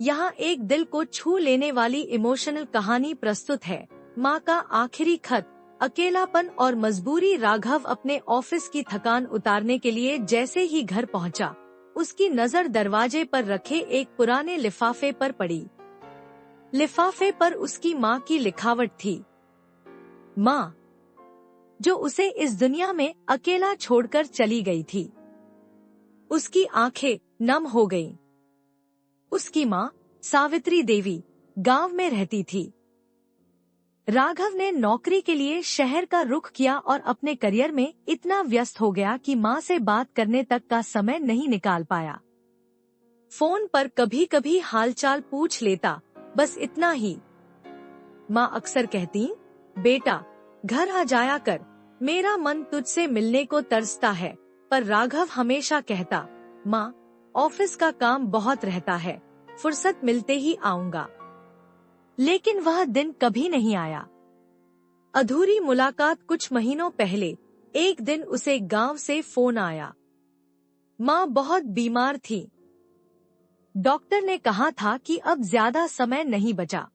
यहाँ एक दिल को छू लेने वाली इमोशनल कहानी प्रस्तुत है। माँ का आखिरी खत। अकेलापन और मजबूरी। राघव अपने ऑफिस की थकान उतारने के लिए जैसे ही घर पहुँचा, उसकी नजर दरवाजे पर रखे एक पुराने लिफाफे पर पड़ी। लिफाफे पर उसकी माँ की लिखावट थी। माँ, जो उसे इस दुनिया में अकेला छोड़कर चली गई थी। उसकी आंखें नम हो गईं। उसकी माँ सावित्री देवी गांव में रहती थी। राघव ने नौकरी के लिए शहर का रुख किया और अपने करियर में इतना व्यस्त हो गया कि माँ से बात करने तक का समय नहीं निकाल पाया। फोन पर कभी कभी हालचाल पूछ लेता, बस इतना ही। माँ अक्सर कहती, बेटा घर आ जाया कर, मेरा मन तुझसे मिलने को तरसता है। पर राघव हमेशा कहता, माँ ऑफिस का काम बहुत रहता है, फुर्सत मिलते ही आऊंगा। लेकिन वह दिन कभी नहीं आया। अधूरी मुलाकात। कुछ महीनों पहले एक दिन उसे गांव से फोन आया। माँ बहुत बीमार थी। डॉक्टर ने कहा था कि अब ज्यादा समय नहीं बचा।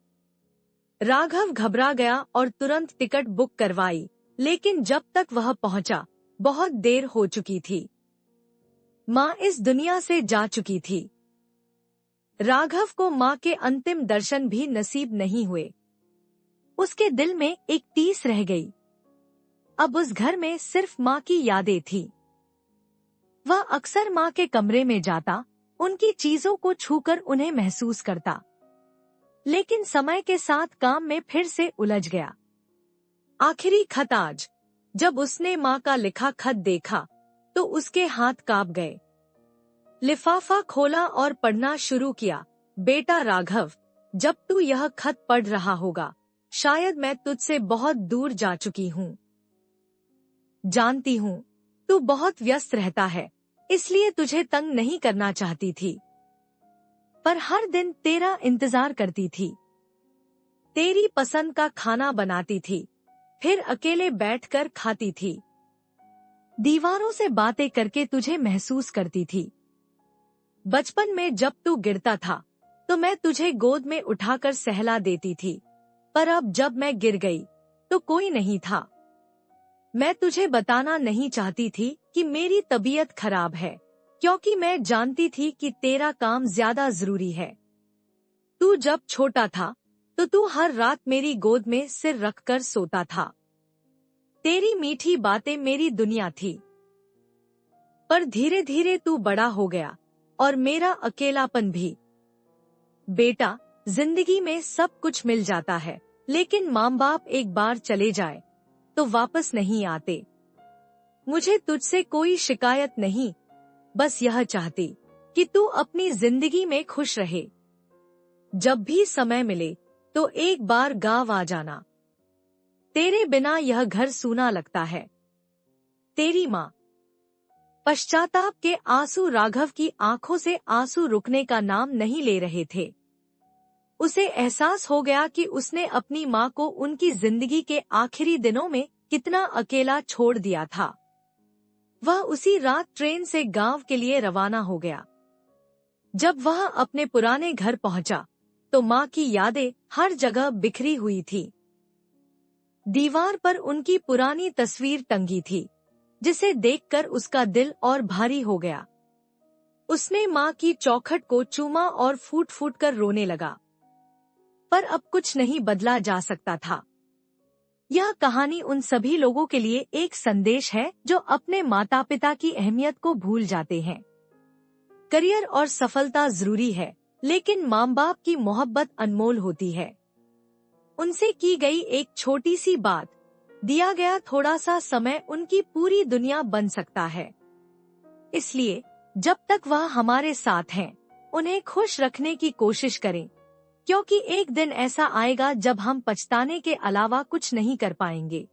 राघव घबरा गया और तुरंत टिकट बुक करवाई, लेकिन जब तक वह पहुंचा, बहुत देर हो चुकी थी। माँ इस दुनिया से जा चुकी थी। राघव को माँ के अंतिम दर्शन भी नसीब नहीं हुए। उसके दिल में एक टीस रह गई। अब उस घर में सिर्फ माँ की यादें थी। वह अक्सर माँ के कमरे में जाता, उनकी चीजों को छूकर उन्हें महसूस करता। लेकिन समय के साथ काम में फिर से उलझ गया। आखिरी खत। आज जब उसने माँ का लिखा खत देखा तो उसके हाथ कांप गए। लिफाफा खोला और पढ़ना शुरू किया। बेटा राघव, जब तू यह खत पढ़ रहा होगा, शायद मैं तुझसे बहुत दूर जा चुकी हूँ। जानती हूँ तू बहुत व्यस्त रहता है, इसलिए तुझे तंग नहीं करना चाहती थी, पर हर दिन तेरा इंतजार करती थी। तेरी पसंद का खाना बनाती थी, फिर अकेले बैठकर खाती थी। दीवारों से बातें करके तुझे महसूस करती थी। बचपन में जब तू गिरता था तो मैं तुझे गोद में उठाकर सहला देती थी, पर अब जब मैं गिर गई तो कोई नहीं था। मैं तुझे बताना नहीं चाहती थी कि मेरी तबीयत खराब है, क्योंकि मैं जानती थी कि तेरा काम ज्यादा जरूरी है। तू जब छोटा था तो तू हर रात मेरी गोद में सिर रखकर सोता था। तेरी मीठी बातें मेरी दुनिया थी। पर धीरे धीरे तू बड़ा हो गया और मेरा अकेलापन भी। बेटा, जिंदगी में सब कुछ मिल जाता है, लेकिन माँ बाप एक बार चले जाए तो वापस नहीं आते। मुझे तुझसे कोई शिकायत नहीं, बस यह चाहती कि तू अपनी जिंदगी में खुश रहे। जब भी समय मिले तो एक बार गाँव आ जाना। तेरे बिना यह घर सूना लगता है। तेरी माँ। पश्चाताप के आंसू। राघव की आंखों से आंसू रुकने का नाम नहीं ले रहे थे। उसे एहसास हो गया कि उसने अपनी माँ को उनकी जिंदगी के आखिरी दिनों में कितना अकेला छोड़ दिया था। वह उसी रात ट्रेन से गांव के लिए रवाना हो गया। जब वह अपने पुराने घर पहुंचा तो माँ की यादें हर जगह बिखरी हुई थी। दीवार पर उनकी पुरानी तस्वीर टंगी थी, जिसे देखकर उसका दिल और भारी हो गया। उसने माँ की चौखट को चूमा और फूट फूट कर रोने लगा। पर अब कुछ नहीं बदला जा सकता था। यह कहानी उन सभी लोगों के लिए एक संदेश है जो अपने माता पिता की अहमियत को भूल जाते हैं। करियर और सफलता जरूरी है, लेकिन माँ बाप की मोहब्बत अनमोल होती है। उनसे की गई एक छोटी सी बात, दिया गया थोड़ा सा समय उनकी पूरी दुनिया बन सकता है। इसलिए जब तक वह हमारे साथ हैं, उन्हें खुश रखने की कोशिश करें, क्योंकि एक दिन ऐसा आएगा जब हम पछताने के अलावा कुछ नहीं कर पाएंगे।